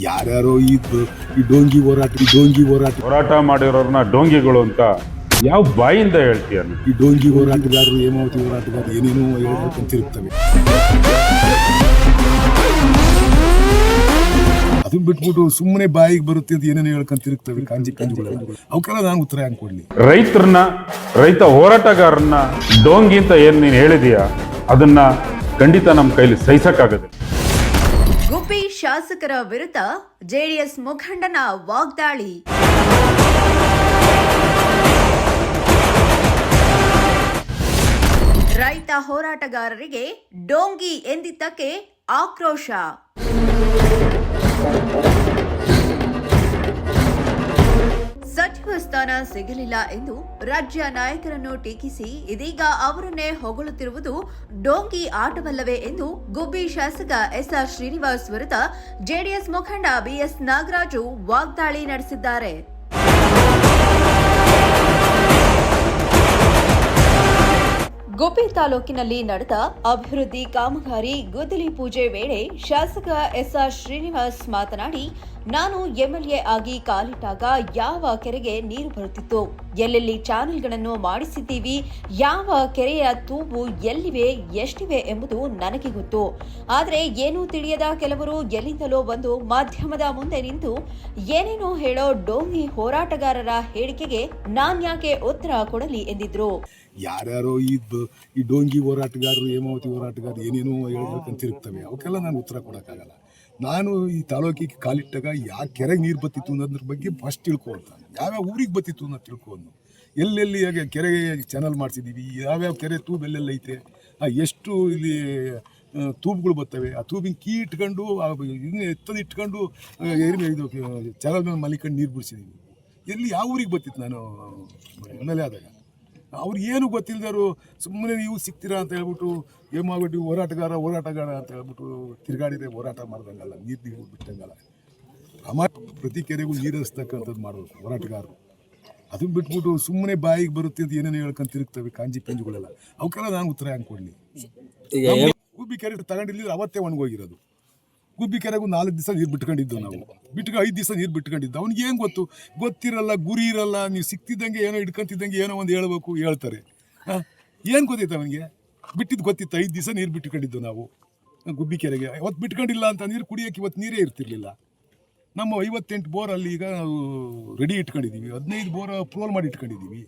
ಯಾರ್ಯಾರೋ ಈ ಡೋಂಗಿ ಹೋರಾಟ ಮಾಡಿರೋರ್ನ ಡೋಂಗಿಗಳು ಅಂತ ಯಾವ ಬಾಯಿಂದ ಹೇಳ್ತೀಯ? ಈ ಡೋಂಗಿ ಹೋರಾಟಗಾರರು, ಹೇಮಾವತಿ ಹೋರಾಟಗಾರರು ಏನೇನೋ ಹೇಳ್ಕೊಂತಿರುತ್ತವೆ. ಅದನ್ನ ಬಿಟ್ಬಿಟ್ಟು ಸುಮ್ಮನೆ ಬಾಯಿಗೆ ಬರುತ್ತೆ ಅಂತ ಏನೇನೋ ಹೇಳ್ಕೊಂತಿರುತ್ತವೆ ಕಾಂಜಿಗಳು. ಅವಕ್ಕೆಲ್ಲ ನಾನು ಉತ್ತರ ಹೆಂಗ್ ಕೊಡ್ಲಿ? ರೈತ ಹೋರಾಟಗಾರನ್ನ ಡೋಂಗಿ ಅಂತ ಏನ್ ನೀನ್ ಹೇಳಿದೀಯಾ, ಅದನ್ನ ಖಂಡಿತ ನಮ್ಮ ಕೈಲಿ ಸಹಿಸಕ್ಕಾಗದೆ. ಗುಬ್ಬಿ ಶಾಸಕರ ವಿರುದ್ಧ ಜೆಡಿಎಸ್ ಮುಖಂಡನ ವಾಗ್ದಾಳಿ. ರೈತ ಹೋರಾಟಗಾರರಿಗೆ ಡೋಂಗಿ ಎಂದಿದ್ದಕ್ಕೆ ಆಕ್ರೋಶ. ಸಚಿವ ಸ್ಥಾನ ಸಿಗಲಿಲ್ಲ ಎಂದು ರಾಜ್ಯ ನಾಯಕರನ್ನು ಟೀಕಿಸಿ ಇದೀಗ ಅವರನ್ನೇ ಹೊಗಳುತ್ತಿರುವುದು ಡೋಂಗಿ ಆಟವಲ್ಲವೇ ಎಂದು ಗುಬ್ಬಿ ಶಾಸಕ ಎಸ್ಆರ್ ಶ್ರೀನಿವಾಸ್ ವಿರುದ್ಧ ಜೆಡಿಎಸ್ ಮುಖಂಡ ಬಿಎಸ್ ನಾಗರಾಜು ವಾಗ್ದಾಳಿ ನಡೆಸಿದ್ದಾರೆ. ಗುಬ್ಬಿ ತಾಲೂಕಿನಲ್ಲಿ ನಡೆದ ಅಭಿವೃದ್ಧಿ ಕಾಮಗಾರಿ ಗುದ್ದಲಿ ಪೂಜೆ ವೇಳೆ ಶಾಸಕ ಎಸ್ಆರ್ ಶ್ರೀನಿವಾಸ್ ಮಾತನಾಡಿ, ನಾನು ಎಂಎಲ್ಎ ಆಗಿ ಕಾಲಿಟ್ಟಾಗ ಯಾವ ಕೆರೆಗೆ ನೀರು ಬರುತ್ತಿತ್ತು, ಎಲ್ಲೆಲ್ಲಿ ಚಾನೆಲ್ಗಳನ್ನು ಮಾಡಿಸಿದ್ದೀವಿ, ಯಾವ ಕೆರೆಯ ತೂಬು ಎಲ್ಲಿವೆ, ಎಷ್ಟಿವೆ ಎಂಬುದು ನನಗೆ ಗೊತ್ತು. ಆದರೆ ಏನೂ ತಿಳಿಯದ ಕೆಲವರು ಎಲ್ಲಿಂದಲೋ ಬಂದು ಮಾಧ್ಯಮದ ಮುಂದೆ ನಿಂತು ಏನೇನೋ ಹೇಳೋ ಡೋಂಗಿ ಹೋರಾಟಗಾರರ ಹೇಳಿಕೆಗೆ ನಾನ್ಯಾಕೆ ಉತ್ತರ ಕೊಡಲಿ ಎಂದಿದ್ರು. ಯಾರ್ಯಾರೋ ಈ ಡೋಂಗಿ ಹೋರಾಟಗಾರರು, ಹೇಮಾವತಿ ಹೋರಾಟಗಾರರು ಏನೇನೋ ಹೇಳ್ಕೊಂತಿರುತ್ತವೆ. ಅವಕ್ಕೆಲ್ಲ ನಾನು ಉತ್ತರ ಕೊಡೋಕ್ಕಾಗಲ್ಲ. ನಾನು ಈ ತಾಲೂಕಿಗೆ ಕಾಲಿಟ್ಟಾಗ ಯಾವ ಕೆರೆಗೆ ನೀರು ಬತ್ತಿತ್ತು ಅನ್ನೋದ್ರ ಬಗ್ಗೆ ಫಸ್ಟ್ ತಿಳ್ಕೊಳ್ತ, ಯಾವ್ಯಾವ ಊರಿಗೆ ಬತ್ತಿತ್ತು ಅನ್ನೋದು ತಿಳ್ಕೊಂಡು, ಎಲ್ಲೆಲ್ಲಿ ಕೆರೆಗೆ ಚಾನಲ್ ಮಾಡಿಸಿದ್ದೀವಿ, ಯಾವ್ಯಾವ ಕೆರೆ ತೂಬ್ ಎಲ್ಲೆಲ್ಲ ಐತೆ, ಎಷ್ಟು ಇಲ್ಲಿ ತೂಬುಗಳು ಬರ್ತವೆ, ಆ ತೂಬಿನ ಕೀ ಇಟ್ಕೊಂಡು ಇನ್ನು ಎತ್ತದ ಇಟ್ಕೊಂಡು ಇದು ಚಾನಲ್ ಮೇಲೆ ಮಲಿಕೊಂಡು ನೀರು ಬಿಡಿಸಿದ್ದೀವಿ. ಎಲ್ಲಿ ಯಾವ ಊರಿಗೆ ಬತ್ತಿತ್ತು ನಾನು MLA ಆದಾಗ? ಅವ್ರು ಏನು ಗೊತ್ತಿಲ್ಲದರು ಸುಮ್ಮನೆ ನೀವು ಸಿಗ್ತೀರಾ ಅಂತ ಹೇಳ್ಬಿಟ್ಟು ಏಮಾಗ್ಬಿಟ್ಟು ಹೋರಾಟಗಾರ ಅಂತ ಹೇಳ್ಬಿಟ್ಟು ತಿರುಗಾಡಿದ್ರೆ ಹೋರಾಟ ಮಾಡ್ದಂಗಲ್ಲ, ನೀರು ಬಿಟ್ಟಂಗಲ್ಲ. ಪ್ರತಿ ಕೆರೆಗೂ ನೀರು ಹರಿಸ್ತಕ್ಕಂಥದ್ದು ಮಾಡಬೇಕು ಹೋರಾಟಗಾರರು. ಅದನ್ನ ಬಿಟ್ಬಿಟ್ಟು ಸುಮ್ಮನೆ ಬಾಯಿಗೆ ಬರುತ್ತೆ ಅಂತ ಏನೇನೋ ಹೇಳ್ಕೊಂತಿರುತ್ತವೆ ಕಾಂಜಿಗಳೆಲ್ಲ. ಅವಕ್ಕೆಲ್ಲ ನಾನು ಉತ್ತರ ಹೆಂಗೆ ಕೊಡಲಿ? ಗುಬ್ಬಿ ಕೆರೆ ತಗೊಂಡಿಲ್ಲ, ಅವತ್ತೇ ಒಣಗೋಗಿರೋದು. ಗುಬ್ಬಿ ಕೆರೆಗೂ 4 ದಿವಸ ನೀರು ಬಿಟ್ಕೊಂಡಿದ್ದು ನಾವು, 5 ದಿವಸ ನೀರು ಬಿಟ್ಕೊಂಡಿದ್ದು. ಅವ್ನಿಗೆ ಏನು ಗೊತ್ತಿರಲ್ಲ, ಗುರಿ ಇರಲ್ಲ. ನೀವು ಸಿಕ್ತಿದ್ದಂಗೆ ಏನೋ ಹಿಡ್ಕೊಂತಿದ್ದಂಗೆ ಏನೋ ಒಂದು ಹೇಳ್ತಾರೆ. ಏನು ಗೊತ್ತೈತೆ ಅವನಿಗೆ? ಬಿಟ್ಟಿದ್ದು ಗೊತ್ತಿತ್ತು. 5 ದಿವಸ ನೀರು ಬಿಟ್ಕೊಂಡಿದ್ದು ನಾವು ಗುಬ್ಬಿ ಕೆರೆಗೆ. ಅವತ್ತು ಬಿಟ್ಕೊಂಡಿಲ್ಲ ಅಂತ ನೀರು ಕುಡಿಯೋಕೆ ಇವತ್ತು ನೀರೇ ಇರ್ತಿರ್ಲಿಲ್ಲ. ನಮ್ಮ 58 ಬೋರ್ ಅಲ್ಲಿ ಈಗ ನಾವು ರೆಡಿ ಇಟ್ಕೊಂಡಿದ್ದೀವಿ, 15 ಬೋರ್ ಅಪ್ರೂವಲ್ ಮಾಡಿ ಇಟ್ಕೊಂಡಿದ್ದೀವಿ.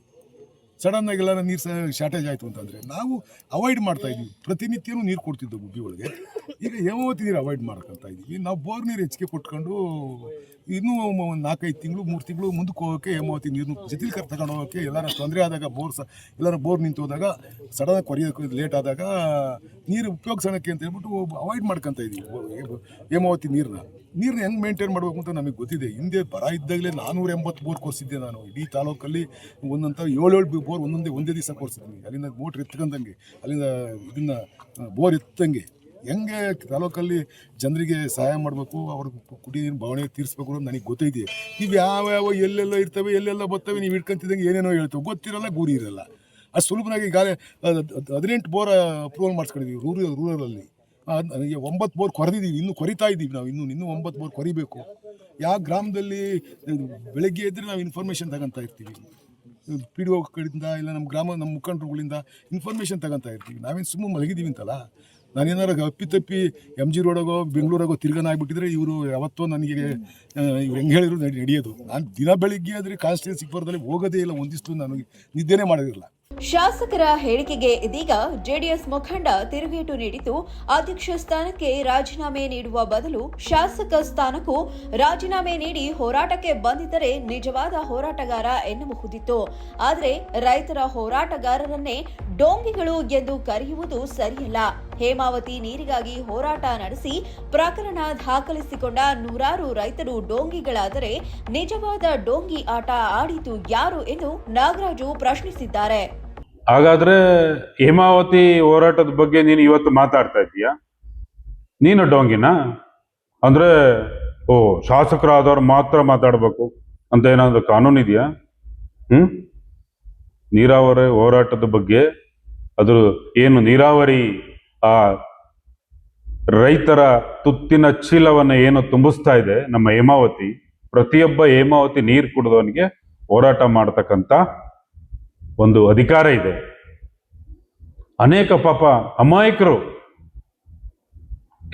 ಸಡನ್ನಾಗೆಲ್ಲ ನೀರು ಶಾರ್ಟೇಜ್ ಆಯಿತು ಅಂತಂದರೆ ನಾವು ಅವಾಯ್ಡ್ ಮಾಡ್ತಾಯಿದ್ವಿ. ಪ್ರತಿನಿತ್ಯನೂ ನೀರು ಕೊಡ್ತಿದ್ದೆವು ಗುಬ್ಬಿ ಒಳಗೆ. ಈಗ ಹೇಮಾವತಿ ನೀರು ಅವಾಯ್ಡ್ ಮಾಡ್ಕೊತಾ ಇದ್ದೀವಿ. ನಾವು ಬೋರ್ ನೀರು ಹೆಚ್ಚಿಗೆ ಕೊಟ್ಕೊಂಡು ಇನ್ನೂ 4-5 ತಿಂಗಳು 3 ತಿಂಗಳು ಮುಂದಕ್ಕೆ ಹೋಗೋಕ್ಕೆ ಹೇಮಾವತಿ ನೀರನ್ನು ಜೊತೆಲಿ ತಗೊಂಡು ಹೋಗೋಕ್ಕೆ ಎಲ್ಲರ ತೊಂದರೆ ಆದಾಗ ಎಲ್ಲರ ಬೋರ್ ನಿಂತು ಹೋದಾಗ ಸಡನ್ನಾಗಿ ಕೊರಿಯೋಕ್ಕೆ ಲೇಟ್ ಆದಾಗ ನೀರು ಉಪಯೋಗಿಸೋಣಕ್ಕೆ ಅಂತ ಹೇಳ್ಬಿಟ್ಟು ಅವಾಯ್ಡ್ ಮಾಡ್ಕೊತಾ ಇದ್ದೀವಿ ಹೇಮಾವತಿ ನೀರನ್ನ ಹೆಂಗೆ ಮೇಂಟೈನ್ ಮಾಡಬೇಕು ಅಂತ ನಮಗೆ ಗೊತ್ತಿದೆ. ಹಿಂದೆ ಬರ ಇದ್ದಾಗಲೇ 480 ಬೋರ್ ಕೊರ್ಸಿದ್ದೆ ನಾನು. ಇಡೀ ತಾಲೂಕಲ್ಲಿ ಒಂದಂತ 7 ಬೋರ್ ಒಂದೇ ದಿವಸ ಕೊರ್ಸಿದ್ವಿ. ಅಲ್ಲಿಂದ ಮೋಟ್ರ್ ಎತ್ಕೊಂಡಂಗೆ, ಅಲ್ಲಿಂದ ಇದನ್ನು ಬೋರ್ ಎತ್ತಂಗೆ ಹೆಂಗೆ ತಾಲೂಕಲ್ಲಿ ಜನರಿಗೆ ಸಹಾಯ ಮಾಡಬೇಕು, ಅವ್ರಿಗೆ ಕುಡಿಯ ನೀರು ಬವಣೆ ತೀರಿಸ್ಬೇಕು ಅನ್ನೋದು ನನಗೆ ಗೊತ್ತೈತೆ. ನೀವು ಯಾವ್ಯಾವ ಎಲ್ಲೆಲ್ಲ ಇರ್ತವೆ, ಎಲ್ಲೆಲ್ಲ ಬರ್ತವೆ, ನೀವು ಇಟ್ಕೊಂತಿದ್ದಂಗೆ ಏನೇನೋ ಹೇಳ್ತೇವೆ, ಗೊತ್ತಿರಲ್ಲ, ಗುರಿ ಇರಲ್ಲ. ಅದು ಸುಲಭನಾಗಿ ಈಗಾಗಲೇ 18 ಬೋರ್ ಅಪ್ರೂವಲ್ ಮಾಡಿಸ್ಕೊಂಡಿದ್ದೀವಿ ರೂರಲಲ್ಲಿ. 9 ಬೋರ್ ಕೊರೆದಿದ್ದೀವಿ, ಇನ್ನೂ ಕೊರಿತಾ ಇದ್ದೀವಿ. ನಾವು ಇನ್ನೂ 9 ಬೋರ್ ಕೊರಿಬೇಕು. ಯಾವ ಗ್ರಾಮದಲ್ಲಿ ಬೆಳಗ್ಗೆ ಎದ್ದರೆ ನಾವು ಇನ್ಫಾರ್ಮೇಷನ್ ತಗೊತಾ ಇರ್ತೀವಿ, PDO ಕಡೆಯಿಂದ ಇಲ್ಲ ನಮ್ಮ ಮುಖಂಡರುಗಳಿಂದ ಇನ್ಫಾರ್ಮೇಷನ್ ತಗೊತಾ ಇರ್ತೀವಿ. ನಾವೇನು ಸುಮ್ಮನೆ ಮಲಗಿದ್ದೀವಿ ಅಂತಲ್ಲ. ನಾನೇನಾರು ಅಪ್ಪಿತಪ್ಪಿ MG ರೋಡಾಗೋ ಬೆಂಗಳೂರಾಗೋ ತಿರ್ಗಾನಾಗ್ಬಿಟ್ಟಿದ್ರೆ ಇವರು ಯಾವತ್ತೋ ನನಗೆ ಇವ್ರು ಹೆಂಗೆ ಹೇಳಿದ್ರು ನಡೆಯೋದು. ನಾನು ದಿನ ಬೆಳಿಗ್ಗೆ ಆದರೆ ಕಾನ್ಸ್ಟಿಟ್ಯೂನ್ಸಿ ಬರೋದಲ್ಲಿ ಹೋಗೋದೇ ಇಲ್ಲ, ಒಂದಿಷ್ಟು ನನಗೆ ನಿದ್ದೆನೇ ಮಾಡೋದಿಲ್ಲ. ಶಾಸಕರ ಹೇಳಿಕೆಗೆ ಇದೀಗ ಜೆಡಿಎಸ್ ಮುಖಂಡ ತಿರುಗೇಟು ನೀಡಿದ್ದು, ಅಧ್ಯಕ್ಷ ಸ್ಥಾನಕ್ಕೆ ರಾಜೀನಾಮೆ ನೀಡುವ ಬದಲು ಶಾಸಕ ಸ್ಥಾನಕ್ಕೂ ರಾಜೀನಾಮೆ ನೀಡಿ ಹೋರಾಟಕ್ಕೆ ಬಂದಿದ್ದರೆ ನಿಜವಾದ ಹೋರಾಟಗಾರ ಎನ್ನಬಹುದಿತ್ತು. ಆದರೆ ರೈತರ ಹೋರಾಟಗಾರರನ್ನೇ ಡೋಂಗಿಗಳು ಎಂದು ಕರೆಯುವುದು ಸರಿಯಲ್ಲ. ಹೇಮಾವತಿ ನೀರಿಗಾಗಿ ಹೋರಾಟ ನಡೆಸಿ ಪ್ರಕರಣ ದಾಖಲಿಸಿಕೊಂಡ ನೂರಾರು ರೈತರು ಡೋಂಗಿಗಳಾದರೆ ನಿಜವಾದ ಡೋಂಗಿ ಆಟ ಆಡಿತು ಯಾರು ಎಂದು ನಾಗರಾಜು ಪ್ರಶ್ನಿಸಿದ್ದಾರೆ. ಹಾಗಾದ್ರೆ ಹೇಮಾವತಿ ಹೋರಾಟದ ಬಗ್ಗೆ ನೀನು ಇವತ್ತು ಮಾತಾಡ್ತಾ ಇದೀಯಾ? ನೀನು ಡೋಂಗಿನ? ಅಂದ್ರೆ ಶಾಸಕರಾದವ್ರು ಮಾತ್ರ ಮಾತಾಡ್ಬೇಕು ಅಂತ ಏನಾದ್ರು ಕಾನೂನು ಇದೆಯಾ? ನೀರಾವರಿ ಹೋರಾಟದ ಬಗ್ಗೆ, ಅದ್ರ ಏನು ನೀರಾವರಿ ರೈತರ ತುತ್ತಿನ ಚೀಲವನ್ನು ಏನು ತುಂಬಿಸ್ತಾ ಇದೆ ನಮ್ಮ ಹೇಮಾವತಿ, ಪ್ರತಿಯೊಬ್ಬ ಹೇಮಾವತಿ ನೀರು ಕುಡಿದವನಿಗೆ ಹೋರಾಟ ಮಾಡತಕ್ಕಂಥ ಒಂದು ಅಧಿಕಾರ ಇದೆ. ಅನೇಕ ಪಾಪ ಅಮಾಯಕರು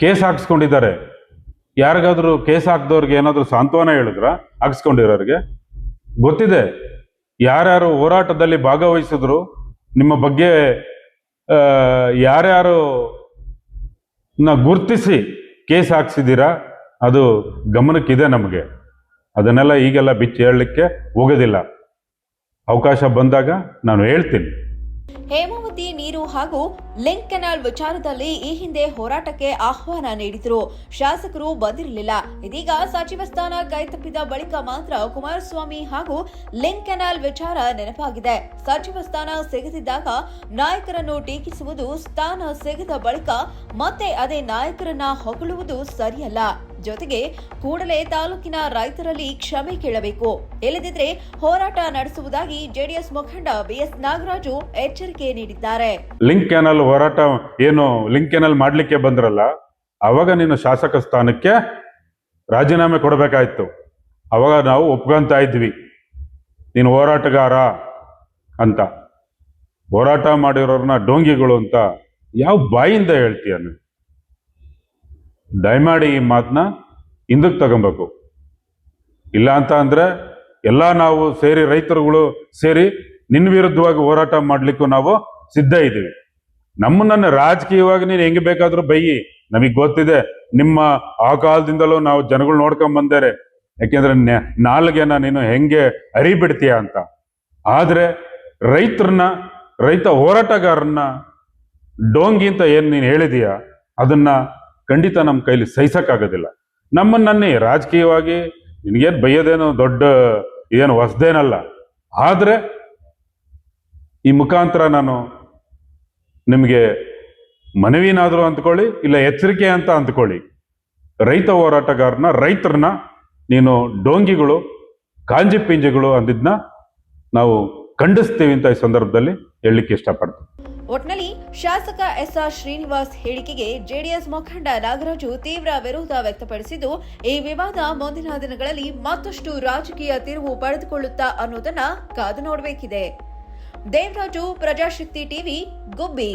ಕೇಸ್ ಹಾಕ್ಸ್ಕೊಂಡಿದ್ದಾರೆ. ಯಾರಿಗಾದ್ರೂ ಕೇಸ್ ಹಾಕ್ದವ್ರಿಗೆ ಏನಾದರೂ ಸಾಂತ್ವನ ಹೇಳಿದ್ರ? ಹಾಕ್ಸ್ಕೊಂಡಿರೋರಿಗೆ ಗೊತ್ತಿದೆ ಯಾರ್ಯಾರು ಹೋರಾಟದಲ್ಲಿ ಭಾಗವಹಿಸಿದ್ರು, ನಿಮ್ಮ ಬಗ್ಗೆ ಯಾರ್ಯಾರು ಗುರ್ತಿಸಿ ಕೇಸ್ ಹಾಕ್ಸಿದ್ದೀರಾ, ಅದು ಗಮನಕ್ಕಿದೆ ನಮಗೆ. ಅದನ್ನೆಲ್ಲ ಈಗೆಲ್ಲ ಬಿಚ್ಚಿ ಹೇಳಲಿಕ್ಕೆ ಹೋಗೋದಿಲ್ಲ. ಅವಕಾಶ ಬಂದಾಗ ನಾನು ಹೇಳ್ತೀನಿ. ಹೇಮಾವತಿ ನೀರು ಹಾಗೂ ಲಿಂಕ್ ಕೆನಾಲ್ ವಿಚಾರದಲ್ಲಿ ಈ ಹಿಂದೆ ಹೋರಾಟಕ್ಕೆ ಆಹ್ವಾನ ನೀಡಿದ್ರು. ಶಾಸಕರು ಬಂದಿರಲಿಲ್ಲ. ಇದೀಗ ಸಚಿವ ಸ್ಥಾನ ಕೈತಪ್ಪಿದ ಬಳಿಕ ಮಾತ್ರ ಕುಮಾರಸ್ವಾಮಿ ಹಾಗೂ ಲಿಂಕ್ ಕೆನಾಲ್ ವಿಚಾರ ನೆನಪಾಗಿದೆ. ಸಚಿವ ಸ್ಥಾನ ಸಿಗದಿದ್ದಾಗ ನಾಯಕರನ್ನು ಟೀಕಿಸುವುದು, ಸ್ಥಾನ ಸಿಗದ ಬಳಿಕ ಮತ್ತೆ ಅದೇ ನಾಯಕರನ್ನ ಹೊಗಳುವುದು ಸರಿಯಲ್ಲ. ಜೊತೆಗೆ ಕೂಡಲೇ ತಾಲೂಕಿನ ರೈತರಲ್ಲಿ ಕ್ಷಮೆ ಕೇಳಬೇಕು. ಇಲ್ಲದಿದ್ರೆ ಹೋರಾಟ ನಡೆಸುವುದಾಗಿ ಜೆಡಿಎಸ್ ಮುಖಂಡ ಬಿಎಸ್ ನಾಗರಾಜು ಎಚ್ಚರಿಕೆ ನೀಡಿದ್ದಾರೆ. ಲಿಂಕ್ ಕೆನಾಲ್ ಹೋರಾಟ ಏನು ಲಿಂಕ್ ಕೆನಾಲ್ ಮಾಡ್ಲಿಕ್ಕೆ ಬಂದ್ರಲ್ಲ, ಅವಾಗ ನೀನು ಶಾಸಕ ಸ್ಥಾನಕ್ಕೆ ರಾಜೀನಾಮೆ ಕೊಡಬೇಕಾಯ್ತು. ಅವಾಗ ನಾವು ಒಪ್ಕೊಂತ ಇದ್ವಿ ನೀನು ಹೋರಾಟಗಾರ ಅಂತ. ಹೋರಾಟ ಮಾಡಿರೋರ್ನ ಡೋಂಗಿಗಳು ಅಂತ ಯಾವ ಬಾಯಿಂದ ಹೇಳ್ತೀಯ ನೀನು? ದಯಮಾಡಿ ಈ ಮಾತನ್ನ ಹಿಂದಕ್ಕೆ ತಗೊಬೇಕು. ಇಲ್ಲ ಅಂತ ಅಂದ್ರೆ ಎಲ್ಲ ನಾವು ಸೇರಿ, ರೈತರುಗಳು ಸೇರಿ ನಿನ್ನ ವಿರುದ್ಧವಾಗಿ ಹೋರಾಟ ಮಾಡ್ಲಿಕ್ಕೂ ನಾವು ಸಿದ್ಧ ಇದ್ದೀವಿ. ನಮ್ಮನ್ನ ರಾಜಕೀಯವಾಗಿ ನೀನು ಹೆಂಗೆ ಬೇಕಾದ್ರೂ ಬೈಯಿ, ನಮಗೆ ಗೊತ್ತಿದೆ. ನಿಮ್ಮ ಆ ಕಾಲದಿಂದಲೂ ನಾವು ಜನಗಳು ನೋಡ್ಕೊಂಡ್ ಬಂದೇರೆ. ಯಾಕೆಂದ್ರೆ ನಾಲ್ಗೆನ ನೀನು ಹೆಂಗೆ ಅರಿಬಿಡ್ತೀಯ ಅಂತ. ಆದ್ರೆ ರೈತ ಹೋರಾಟಗಾರನ್ನ ಡೋಂಗಿ ಅಂತ ಏನ್ ನೀನು ಹೇಳಿದೀಯ, ಅದನ್ನ ಖಂಡಿತ ನಮ್ಮ ಕೈಲಿ ಸಹಿಸಕ್ಕಾಗೋದಿಲ್ಲ. ನಮ್ಮನ್ನೇ ರಾಜಕೀಯವಾಗಿ ನಿನಗೇನು ಬೈಯೋದೇನೋ ದೊಡ್ಡ ಏನು ಹೊಸದೇನಲ್ಲ. ಆದ್ರೆ ಈ ಮುಖಾಂತರ ನಾನು ನಿಮಗೆ ಮನವಿನಾದರೂ ಅಂದ್ಕೊಳ್ಳಿ, ಇಲ್ಲ ಎಚ್ಚರಿಕೆ ಅಂತ ಅಂದ್ಕೊಳ್ಳಿ. ರೈತ ಹೋರಾಟಗಾರನ, ರೈತರನ್ನ ನೀನು ಡೋಂಗಿಗಳು, ಕಾಂಜಿ ಪಿಂಜಿಗಳು ಅಂದಿದ್ನ ನಾವು ಖಂಡಿಸ್ತೀವಿ ಅಂತ ಈ ಸಂದರ್ಭದಲ್ಲಿ ಹೇಳಲಿಕ್ಕೆ ಇಷ್ಟಪಡ್ತೀನಿ. ಒಟ್ನಲ್ಲಿ ಶಾಸಕ ಎಸ್ಆರ್ ಶ್ರೀನಿವಾಸ್ ಹೇಳಿಕೆಗೆ ಜೆಡಿಎಸ್ ಮುಖಂಡ ನಾಗರಾಜು ತೀವ್ರ ವಿರೋಧ ವ್ಯಕ್ತಪಡಿಸಿದ್ದು, ಈ ವಿವಾದ ಮುಂದಿನ ದಿನಗಳಲ್ಲಿ ಮತ್ತಷ್ಟು ರಾಜಕೀಯ ತಿರುವು ಪಡೆದುಕೊಳ್ಳುತ್ತಾ ಅನ್ನೋದನ್ನ ಕಾದು ನೋಡಬೇಕಿದೆ. ದೇವರಾಜು, ಪ್ರಜಾಶಕ್ತಿ ಟಿವಿ, ಗುಬ್ಬಿ.